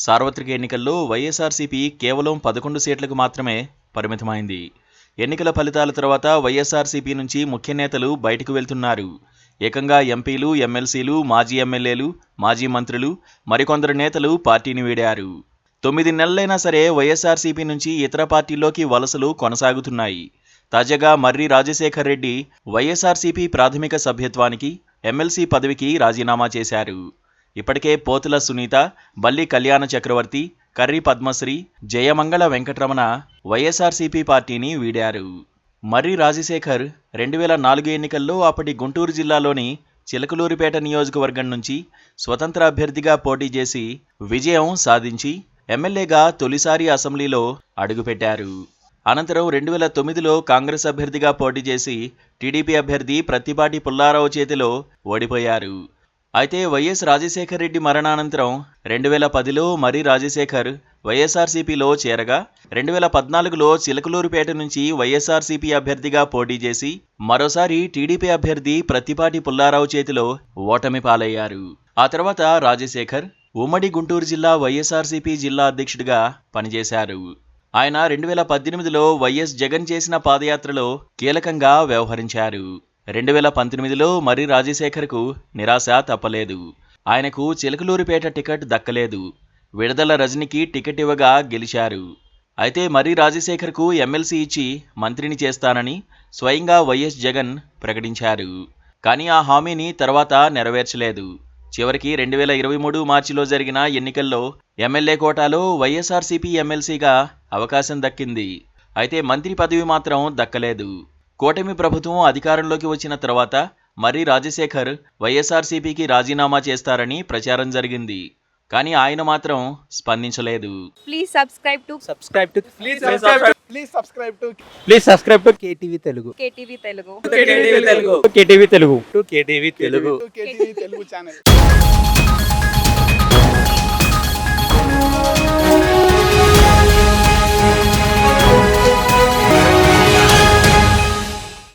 సార్వత్రిక ఎన్నికల్లో వైఎస్ఆర్సీపీ కేవలం 11 సీట్లకు మాత్రమే పరిమితమైంది. ఎన్నికల ఫలితాల తర్వాత వైఎస్ఆర్సీపీ నుంచి ముఖ్య నేతలు బయటకు వెళ్తున్నారు. ఏకంగా ఎంపీలు, ఎమ్మెల్సీలు, మాజీ ఎమ్మెల్యేలు, మాజీ మంత్రులు, మరికొందరు నేతలు పార్టీని వీడారు. 9 నెలలైనా సరే వైఎస్ఆర్సీపీ నుంచి ఇతర పార్టీల్లోకి వలసలు కొనసాగుతున్నాయి. తాజాగా మర్రి రాజశేఖర్ రెడ్డి వైఎస్ఆర్సీపీ ప్రాథమిక సభ్యత్వానికి, ఎమ్మెల్సీ పదవికి రాజీనామా చేశారు. ఇప్పటికే పోతుల సునీత, బల్లి కళ్యాణ చక్రవర్తి, కర్రి పద్మశ్రీ, జయమంగళ వెంకటరమణ వైఎస్ఆర్సీపీ పార్టీని వీడారు. మర్రి రాజశేఖర్ 2004 ఎన్నికల్లో అప్పటి గుంటూరు జిల్లాలోని చిలకలూరిపేట నియోజకవర్గం నుంచి స్వతంత్ర అభ్యర్థిగా పోటీ చేసి విజయం సాధించి ఎమ్మెల్యేగా తొలిసారి అసెంబ్లీలో అడుగుపెట్టారు. అనంతరం 2009లో కాంగ్రెస్ అభ్యర్థిగా పోటీ చేసి టీడీపీ అభ్యర్థి ప్రత్తిపాటి పుల్లారావు చేతిలో ఓడిపోయారు. అయితే వైఎస్ రాజశేఖర్ రెడ్డి మరణానంతరం 2010లో మర్రి రాజశేఖర్ వైఎస్ఆర్సీపీలో చేరగా 2014లో చిలకలూరుపేట నుంచి వైఎస్ఆర్సీపీ అభ్యర్థిగా పోటీ చేసి మరోసారి టీడీపీ అభ్యర్థి ప్రత్తిపాటి పుల్లారావు చేతిలో ఓటమి పాలయ్యారు. ఆ తర్వాత రాజశేఖర్ ఉమ్మడి గుంటూరు జిల్లా వైఎస్ఆర్సీపీ జిల్లా అధ్యక్షుడిగా పనిచేశారు. ఆయన 2018లో వైఎస్ జగన్ చేసిన పాదయాత్రలో కీలకంగా వ్యవహరించారు. 2019లో మర్రి రాజశేఖర్కు నిరాశ తప్పలేదు. ఆయనకు చిలకలూరిపేట టికెట్ దక్కలేదు. విడుదల రజనికి టికెట్ ఇవ్వగా గెలిచారు. అయితే మర్రి రాజశేఖర్కు ఎమ్మెల్సీ ఇచ్చి మంత్రిని చేస్తానని స్వయంగా వైఎస్ జగన్ ప్రకటించారు. కానీ ఆ హామీని తర్వాత నెరవేర్చలేదు. చివరికి 2023 మార్చిలో జరిగిన ఎన్నికల్లో ఎమ్మెల్యే కోటాలో వైఎస్ఆర్సీపీ ఎమ్మెల్సీగా అవకాశం దక్కింది. అయితే మంత్రి పదవి మాత్రం దక్కలేదు. కూటమి ప్రభుత్వం అధికారంలోకి వచ్చిన తర్వాత మర్రి రాజశేఖర్ వైఎస్ఆర్సీపీకి రాజీనామా చేస్తారని ప్రచారం జరిగింది. కానీ ఆయన మాత్రం స్పందించలేదు. Please subscribe to KTV Telugu. KTV Telugu. KTV Telugu channel.